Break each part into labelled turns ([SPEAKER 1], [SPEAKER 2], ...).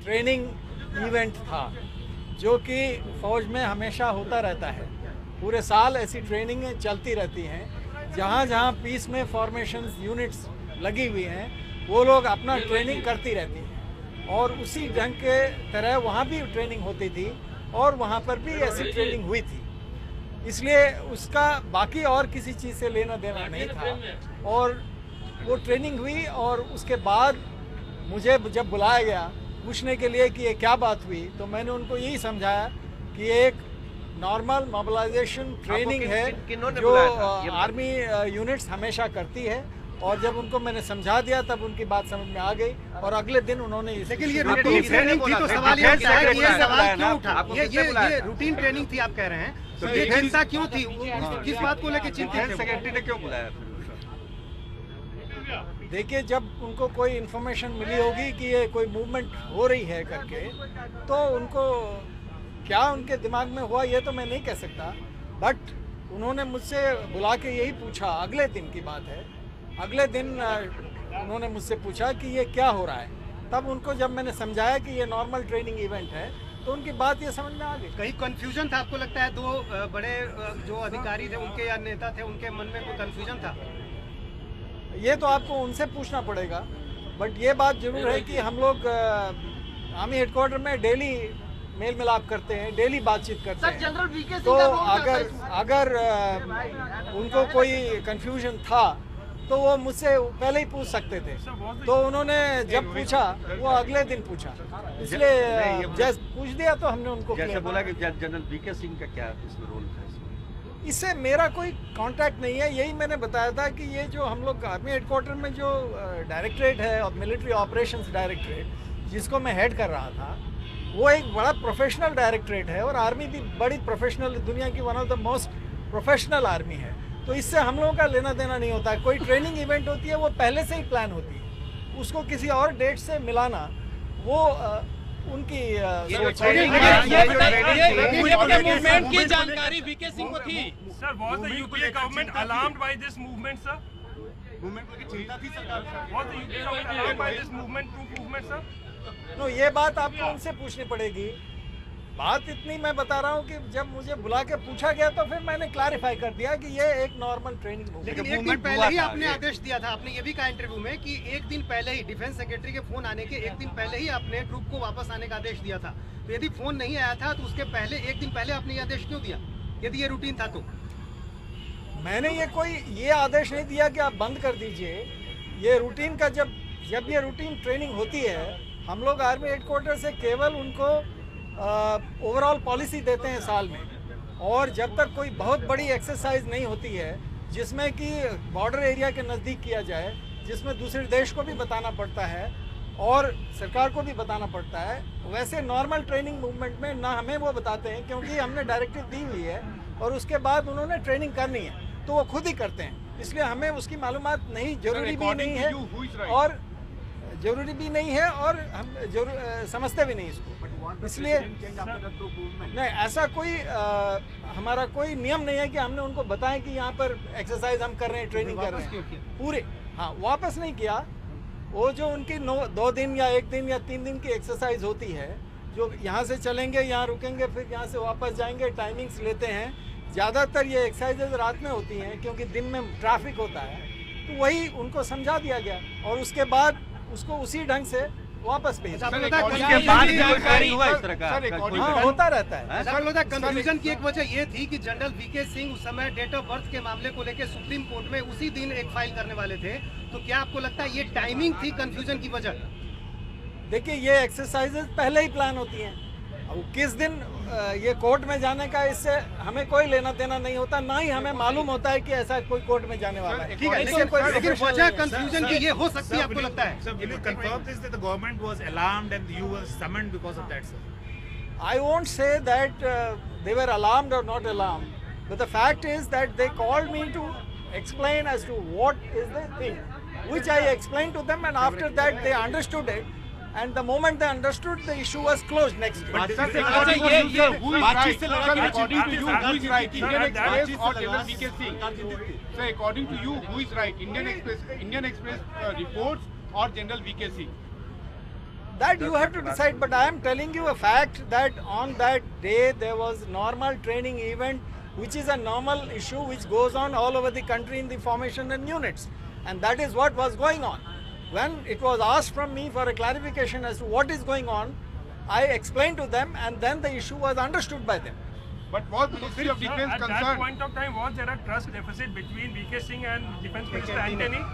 [SPEAKER 1] Training event था जो कि फ़ौज में हमेशा होता रहता है। पूरे साल ऐसी ट्रेनिंगें चलती रहती हैं। जहाँ जहाँ पीस में फॉर्मेशंस यूनिट्स लगी हुई हैं वो लोग अपना ट्रेनिंग करती रहती हैं और उसी ढंग के तरह वहाँ भी ट्रेनिंग होती थी और वहाँ पर भी ऐसी ट्रेनिंग हुई थी। इसलिए उसका बाकी और किसी चीज़ से लेना देना नहीं था और वो ट्रेनिंग हुई और उसके बाद मुझे जब बुलाया गया पूछने के लिए कि ये क्या बात हुई तो मैंने उनको यही समझाया कि ये एक नॉर्मल मोबिलाइजेशन ट्रेनिंग है जो आर्मी यूनिट्स हमेशा करती है और जब उनको मैंने समझा दिया तब उनकी बात समझ में आ गई और अगले दिन उन्होंने
[SPEAKER 2] लेकिन ये रूटीन ट्रेनिंग थी तो सवाल ये उठा है कि ये सवाल क्यों उठा? ये रूटीन ट्रेनिंग थी आप कह रहे हैं तो ये चिंता क्यों थी? किस बात को लेकर चिंतित थे?
[SPEAKER 3] सेक्रेटरी ने क्यों बुलाया?
[SPEAKER 1] देखिए, जब उनको कोई इन्फॉर्मेशन मिली होगी कि ये कोई मूवमेंट हो रही है करके तो उनको क्या उनके दिमाग में हुआ ये तो मैं नहीं कह सकता, बट उन्होंने मुझसे बुला के यही पूछा। अगले दिन की बात है, अगले दिन उन्होंने मुझसे पूछा कि ये क्या हो रहा है। तब उनको जब मैंने समझाया कि ये नॉर्मल ट्रेनिंग इवेंट है तो उनकी बात ये समझ में आ गई।
[SPEAKER 2] कहीं कंफ्यूजन था आपको लगता है? दो बड़े जो अधिकारी थे उनके या नेता थे उनके मन में कोई कंफ्यूजन था?
[SPEAKER 1] ये तो आपको उनसे पूछना पड़ेगा, बट ये बात जरूर है कि हम लोग आर्मी हेडक्वार्टर में डेली मेल मिलाप करते हैं, डेली बातचीत करते हैं। तो अगर उनको कोई कंफ्यूजन था तो वो मुझसे पहले ही पूछ सकते थे। तो उन्होंने जब पूछा वो अगले दिन पूछा, इसलिए जैसे पूछ दिया तो हमने उनको
[SPEAKER 3] जैसे बोला कि जनरल वीके सिंह का क्या इसमें रोल था?
[SPEAKER 1] इससे मेरा कोई कांटेक्ट नहीं है। यही मैंने बताया था कि ये जो हम लोग आर्मी हेडक्वार्टर में जो डायरेक्टरेट है और मिलिट्री ऑपरेशंस डायरेक्टरेट जिसको मैं हेड कर रहा था वो एक बड़ा प्रोफेशनल डायरेक्टरेट है और आर्मी भी बड़ी प्रोफेशनल, दुनिया की one of the most professional army है। तो इससे हम लोगों का लेना देना नहीं होता है। कोई ट्रेनिंग इवेंट होती है वो पहले से ही प्लान होती है, उसको किसी और डेट से मिलाना वो उनकी
[SPEAKER 4] मूवमेंट की जानकारी वीके सिंह को थी।
[SPEAKER 5] Sir, was the UPA government alarmed by this movement, sir?
[SPEAKER 6] Movement की चिंता थी सरकार को।
[SPEAKER 5] Was the UPA government alarmed by this movement, troop movement, sir?
[SPEAKER 1] No, ये बात आपको उनसे पूछनी पड़ेगी। बात इतनी मैं बता रहा हूँ कि जब मुझे बुला के पूछा गया तो फिर मैंने क्लैरिफाई कर दिया कि ये एक नॉर्मल ट्रेनिंग मूवमेंट।
[SPEAKER 2] लेकिन एक दिन पहले ही आपने आदेश दिया था, आपने ये भी कहा इंटरव्यू में कि एक दिन पहले ही डिफेंस सेक्रेटरी के फोन आने के एक दिन पहले ही आपने ट्रूप को वापस आने का आदेश दिया था। तो यदि फोन नहीं आया था तो उसके पहले एक दिन पहले आपने ये आदेश क्यों दिया, यदि ये रूटीन था तो?
[SPEAKER 1] मैंने ये आदेश नहीं दिया कि आप बंद कर दीजिए। ये रूटीन का जब ये रूटीन ट्रेनिंग होती है हम लोग आर्मी हेडक्वार्टर से केवल उनको ओवरऑल पॉलिसी देते हैं साल में, और जब तक कोई बहुत बड़ी एक्सरसाइज नहीं होती है जिसमें कि बॉर्डर एरिया के नज़दीक किया जाए, जिसमें दूसरे देश को भी बताना पड़ता है और सरकार को भी बताना पड़ता है, वैसे नॉर्मल ट्रेनिंग मूवमेंट में ना हमें वो बताते हैं क्योंकि हमने डायरेक्टिव दी हुई है और उसके बाद उन्होंने ट्रेनिंग करनी है तो वो खुद ही करते हैं। इसलिए हमें उसकी मालूमात नहीं, जरूरी भी नहीं है और जरूरी भी नहीं है और हम समझते भी नहीं इसको। इसलिए नहीं, ऐसा कोई हमारा कोई नियम नहीं है कि हमने उनको बताएं कि यहाँ पर एक्सरसाइज हम कर रहे हैं, ट्रेनिंग कर रहे हैं पूरे। हाँ, वापस नहीं किया। वो जो उनकी 2 दिन या 1 दिन या 3 दिन की एक्सरसाइज होती है, जो यहाँ से चलेंगे, यहाँ रुकेंगे, फिर यहाँ से वापस जाएंगे, टाइमिंग्स लेते हैं। ज़्यादातर ये एक्सरसाइजेज रात में होती हैं क्योंकि दिन में ट्रैफिक होता है। तो वही उनको समझा दिया गया और उसके बाद उसको उसी ढंग से वापस भेज।
[SPEAKER 3] उसके बाद जानकारी हुआ इस तरह का?
[SPEAKER 1] हाँ, होता रहता है।
[SPEAKER 2] कंफ्यूजन की एक वजह ये थी कि जनरल वीके सिंह उस समय डेट ऑफ बर्थ के मामले को लेकर सुप्रीम कोर्ट में उसी दिन एक फाइल करने वाले थे। तो क्या आपको लगता है ये टाइमिंग थी कंफ्यूजन की वजह?
[SPEAKER 1] देखिए, ये एक्सरसाइजेज पहले ही प्लान होती हैं। अब किस दिन ये कोर्ट में जाने का, इससे हमें कोई लेना देना नहीं होता, ना ही हमें मालूम होता है कि ऐसा कोई कोर्ट में जाने वाला है।
[SPEAKER 2] ठीक है, लेकिन वजह कंफ्यूजन की ये हो सकती है, आपको लगता है?
[SPEAKER 6] Sir, will you confirm this that the government was alarmed and you were summoned because of that, sir?
[SPEAKER 1] I won't say that they were alarmed or not alarmed, but the fact is that they called me to explain as to what is the thing, which I explained to them, and after that they understood it. And the moment they understood, the issue was closed next day.
[SPEAKER 6] According to you, who is right? Indian Express or General VK Singh? Sir, according to you, who is right? Indian Express reports or General VK Singh?
[SPEAKER 1] That you have to decide, but I am telling you a fact that on that day there was normal training event, which is a normal issue which goes on all over the country in the formation and units, and that is what was going on. When it was asked from me for a clarification as to what is going on, I explained to them, and then the issue was understood by them.
[SPEAKER 6] But was Ministry of
[SPEAKER 5] Sir,
[SPEAKER 6] Defence
[SPEAKER 5] at that
[SPEAKER 6] concerned?
[SPEAKER 5] point of time, was there a trust deficit between VK Singh and Defence Minister Antony?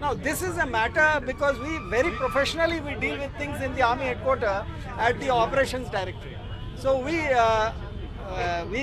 [SPEAKER 1] Now this is a matter because we very professionally we deal with things in the army headquarters at the operations directorate. So we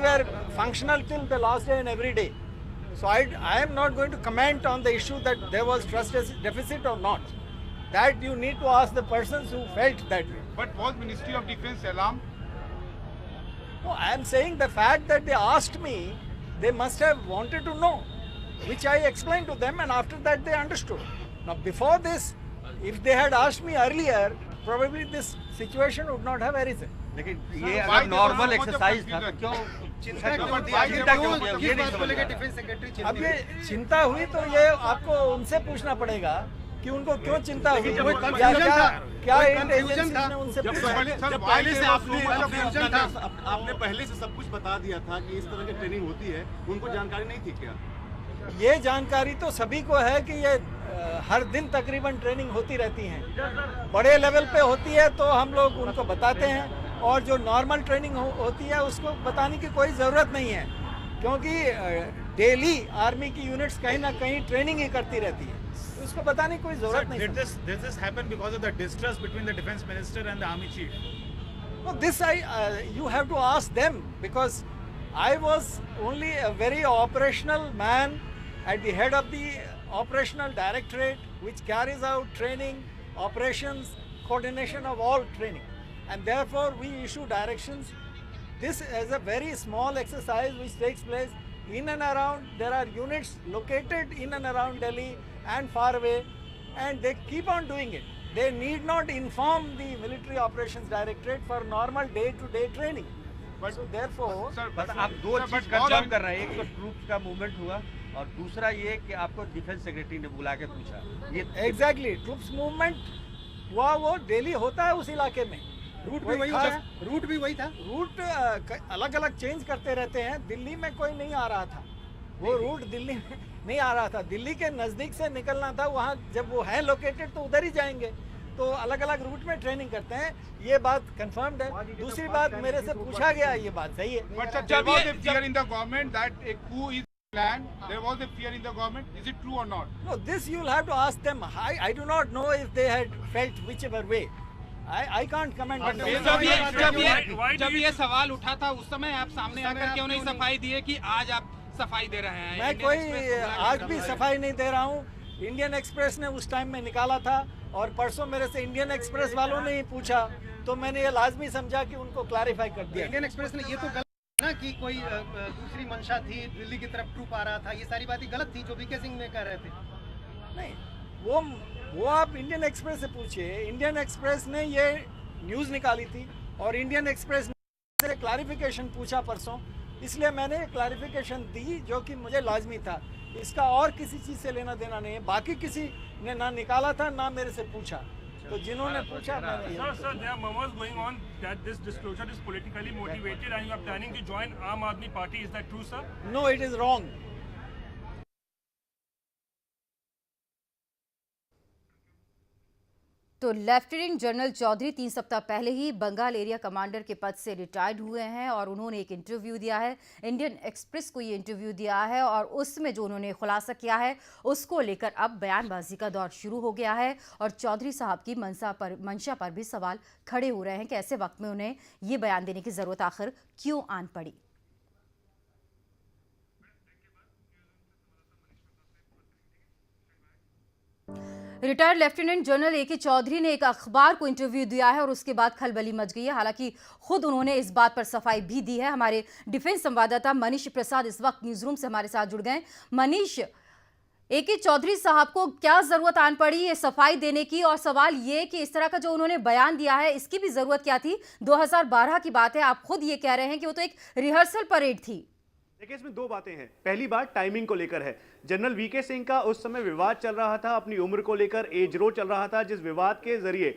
[SPEAKER 1] were functional till the last day and every day. So I am not going to comment on the issue that there was trust deficit or not. That you need to ask the persons who felt that way.
[SPEAKER 6] But was Ministry of Defence alarmed?
[SPEAKER 1] No, I am saying the fact that they asked me, they must have wanted to know, which I explained to them, and after that they understood. Now before this, if they had asked me earlier, probably this situation would not have arisen.
[SPEAKER 3] लेकिन ये
[SPEAKER 6] why
[SPEAKER 3] अगर
[SPEAKER 6] there was
[SPEAKER 3] normal
[SPEAKER 6] so much of
[SPEAKER 3] exercise था तो
[SPEAKER 6] confusion?
[SPEAKER 3] क्यों
[SPEAKER 2] चिंता क्यों
[SPEAKER 6] But
[SPEAKER 2] थी?
[SPEAKER 6] why
[SPEAKER 2] आखिर
[SPEAKER 6] did
[SPEAKER 2] क्यों
[SPEAKER 6] you-
[SPEAKER 2] किस
[SPEAKER 3] ये नहीं
[SPEAKER 2] बात को
[SPEAKER 3] समझ
[SPEAKER 2] लेकर
[SPEAKER 3] आ रहा।
[SPEAKER 2] डिफेंस सेक्रेटरी
[SPEAKER 1] अब ये
[SPEAKER 2] चिंतित
[SPEAKER 1] चिंता हुई तो ये आपको उनसे पूछना पड़ेगा कि उनको क्यों चिंता हुई,
[SPEAKER 2] कोई
[SPEAKER 1] क्या
[SPEAKER 2] confusion था?
[SPEAKER 1] क्या
[SPEAKER 2] कोई
[SPEAKER 1] इन
[SPEAKER 2] confusion
[SPEAKER 1] एजेंसीज
[SPEAKER 2] था?
[SPEAKER 1] ने उनसे
[SPEAKER 6] जब
[SPEAKER 1] पूछा?
[SPEAKER 6] पहले सर
[SPEAKER 7] जब
[SPEAKER 6] why
[SPEAKER 7] पहले से
[SPEAKER 6] there was
[SPEAKER 7] आपने
[SPEAKER 6] so much of
[SPEAKER 2] confusion
[SPEAKER 6] confusion?
[SPEAKER 2] था।
[SPEAKER 7] आपने पहले से सब कुछ बता दिया था कि इस तरह की ट्रेनिंग होती है, उनको जानकारी नहीं थी क्या?
[SPEAKER 1] ये जानकारी तो सभी को है कि ये हर दिन तकरीबन ट्रेनिंग होती रहती है, बड़े लेवल पे होती है तो हम लोग उनको बताते हैं, और जो नॉर्मल ट्रेनिंग होती है उसको बताने की कोई ज़रूरत नहीं है, क्योंकि डेली आर्मी की यूनिट्स कहीं ना कहीं ट्रेनिंग ही करती रहती है, तो उसको बताने की कोई
[SPEAKER 6] Sir,
[SPEAKER 1] ज़रूरत नहीं
[SPEAKER 6] did
[SPEAKER 1] है।
[SPEAKER 6] this happen because of the distrust between the Defence Minister and the Army Chief?
[SPEAKER 1] No, this you have to ask them, because I was only a very operational man at the head of the operational directorate, which carries out training, operations, coordination of all training, and therefore we issue directions. This is a very small exercise which takes place in and around. There are units located in and around Delhi and far away, and they keep on doing it. They need not inform the Military Operations Directorate for normal day-to-day training.
[SPEAKER 6] But
[SPEAKER 1] So therefore,
[SPEAKER 6] sir,
[SPEAKER 3] बस आप दो
[SPEAKER 6] sir,
[SPEAKER 3] चीज
[SPEAKER 6] but
[SPEAKER 3] confirm
[SPEAKER 6] all-
[SPEAKER 3] कर रहे हैं, एक तो troops का मूवमेंट हुआ और दूसरा ये कि आपको डिफेंस सेक्रेटरी ने बुला के पूछा ये
[SPEAKER 1] एग्जैक्टली ट्रूप्स मूवमेंट हुआ, वो डेली होता है उस इलाके में।
[SPEAKER 2] रूट भी वही था, रूट भी वही था।
[SPEAKER 1] रूट अलग अलग चेंज करते रहते हैं। दिल्ली में कोई नहीं आ रहा था, वो रूट दिल्ली में नहीं आ रहा था, दिल्ली के नज़दीक से निकलना था, वहाँ जब वो है लोकेटेड तो उधर ही जाएंगे, तो अलग अलग रूट में ट्रेनिंग करते हैं, ये बात कंफर्म्ड है। दूसरी बात मेरे से पूछा गया, ये बात सही है।
[SPEAKER 6] But sir, there was a fear in the government that a coup is planned. There was a fear in the government. Is it true or not?
[SPEAKER 1] No, this you'll have to ask them. I do not know if they had felt whichever way. I can't comment on that.
[SPEAKER 4] जब ये सवाल उठा था उस समय आप सामने आकर क्यों नहीं सफाई दिए कि आज आप सफाई दे रहे हैं?
[SPEAKER 1] मैं
[SPEAKER 4] इंडियन
[SPEAKER 1] कोई
[SPEAKER 4] एक्सप्रेस को बुला के
[SPEAKER 1] आज भी सफाई नहीं दे रहा हूँ। इंडियन एक्सप्रेस ने उस टाइम में निकाला था, और परसों मेरे से इंडियन एक्सप्रेस वालों ने ही पूछा, तो मैंने ये लाजमी समझा कि उनको क्लैरिफाई कर दिया।
[SPEAKER 2] इंडियन एक्सप्रेस ने ये तो गलत ना कि कोई दूसरी मंशा थी, दिल्ली की तरफ ट्रूप आ रहा था, ये सारी बातें गलत थी जो वीके सिंह ने कह रहे थे।
[SPEAKER 1] नहीं, वो आप इंडियन एक्सप्रेस से पूछिए। इंडियन एक्सप्रेस ने ये न्यूज़ निकाली थी, और इंडियन एक्सप्रेस ने क्लैरिफिकेशन पूछा परसों, इसलिए मैंने क्लैरिफिकेशन दी जो कि मुझे लाजमी था। इसका और किसी चीज़ से लेना देना नहीं है। बाकी किसी ने ना निकाला था ना मेरे से पूछा, तो जिन्होंने पूछा मैंने
[SPEAKER 5] Sir, there are murmurs going on that this disclosure is politically motivated and you are planning to join Aam Aadmi Party. Is that true, sir?
[SPEAKER 1] No, it is wrong.
[SPEAKER 8] तो लेफ्टिनेंट जनरल चौधरी 3 सप्ताह पहले ही Bengal area commander के पद से retired हुए हैं, और उन्होंने एक इंटरव्यू दिया है, इंडियन एक्सप्रेस को ये इंटरव्यू दिया है, और उसमें जो उन्होंने खुलासा किया है उसको लेकर अब बयानबाजी का दौर शुरू हो गया है, और चौधरी साहब की मंशा पर भी सवाल खड़े हो रहे हैं कि ऐसे वक्त में उन्हें ये बयान देने की ज़रूरत आखिर क्यों आन पड़ी। रिटायर्ड लेफ्टिनेंट जनरल ए के चौधरी ने एक अखबार को इंटरव्यू दिया है और उसके बाद खलबली मच गई है। हालांकि खुद उन्होंने इस बात पर सफाई भी दी है। हमारे डिफेंस संवाददाता मनीष प्रसाद इस वक्त न्यूज रूम से हमारे साथ जुड़ गए। मनीष, ए के चौधरी साहब को क्या जरूरत आन पड़ी ये सफाई देने की, और सवाल ये कि इस तरह का जो उन्होंने बयान दिया है इसकी भी जरूरत क्या थी? 2012 की बात है, आप खुद ये कह रहे हैं कि वो तो एक रिहर्सल परेड थी।
[SPEAKER 9] देखिए, इसमें दो बातें हैं। पहली बात टाइमिंग को लेकर है। जनरल वीके सिंह का उस समय विवाद चल रहा था, अपनी उम्र को लेकर एज रो चल रहा था, जिस विवाद के जरिए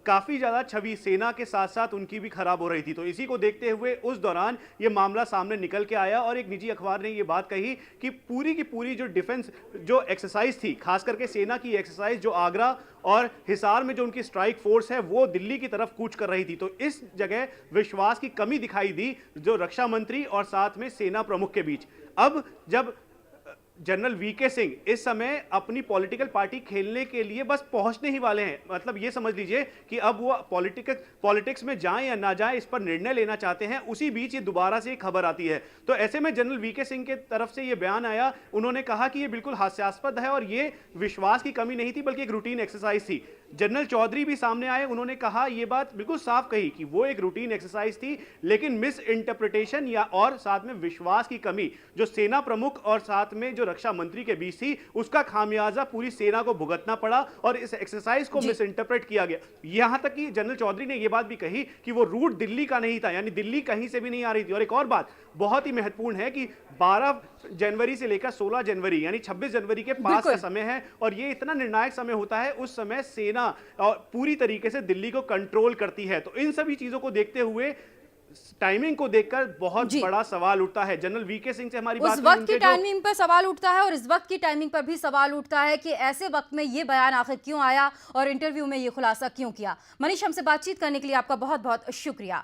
[SPEAKER 9] काफी ज्यादा छवि सेना के साथ साथ उनकी भी खराब हो रही थी। तो इसी को देखते हुए उस दौरान ये मामला सामने निकल के आया और एक निजी अखबार ने ये बात कही कि पूरी की पूरी जो डिफेंस जो एक्सरसाइज थी, खास करके सेना की एक्सरसाइज जो आगरा और हिसार में जो उनकी स्ट्राइक फोर्स है वो दिल्ली की तरफ कूच कर रही थी। तो इस जगह विश्वास की कमी दिखाई दी जो रक्षा मंत्री और साथ में सेना प्रमुख के बीच। अब जब जनरल वीके सिंह इस समय अपनी पॉलिटिकल पार्टी खेलने के लिए बस पहुंचने ही वाले हैं, मतलब ये समझ लीजिए कि अब वो पॉलिटिक्स में जाएं या ना जाएं इस पर निर्णय लेना चाहते हैं। उसी बीच ये दोबारा से खबर आती है। तो ऐसे में जनरल वीके सिंह के तरफ से ये बयान आया, उन्होंने कहा कि ये बिल्कुल हास्यास्पद है और ये विश्वास की कमी नहीं थी बल्कि एक रूटीन एक्सरसाइज थी। जनरल चौधरी भी सामने आए, उन्होंने कहा, ये बात बिल्कुल साफ कही कि वो एक रूटीन एक्सरसाइज थी, लेकिन मिस इंटरप्रिटेशन या और साथ में विश्वास की कमी जो सेना प्रमुख और साथ में जो रक्षा मंत्री के बीच थी, उसका खामियाजा पूरी सेना को भुगतना पड़ा और इस एक्सरसाइज को मिस इंटरप्रेट किया गया। यहां तक कि जनरल चौधरी ने यह बात भी कही कि वो रूट दिल्ली का नहीं था, यानी दिल्ली कहीं से भी नहीं आ रही थी। और एक और बात बहुत ही महत्वपूर्ण है कि 12 जनवरी से लेकर 16 जनवरी यानी 26 जनवरी के पास का समय है और ये इतना निर्णायक समय होता है, उस समय सेना और पूरी तरीके से दिल्ली को कंट्रोल करती है। तो इन सभी चीजों को देखते हुए टाइमिंग को देखकर बहुत बड़ा सवाल उठता है। जनरल वीके सिंह से हमारी बात
[SPEAKER 8] उस वक्त की टाइमिंग पर सवाल उठता है और इस वक्त की टाइमिंग पर भी सवाल उठता है कि ऐसे वक्त में ये बयान आखिर क्यों आया और इंटरव्यू में ये खुलासा क्यों किया। मनीष, हमसे बातचीत करने के लिए आपका बहुत बहुत शुक्रिया।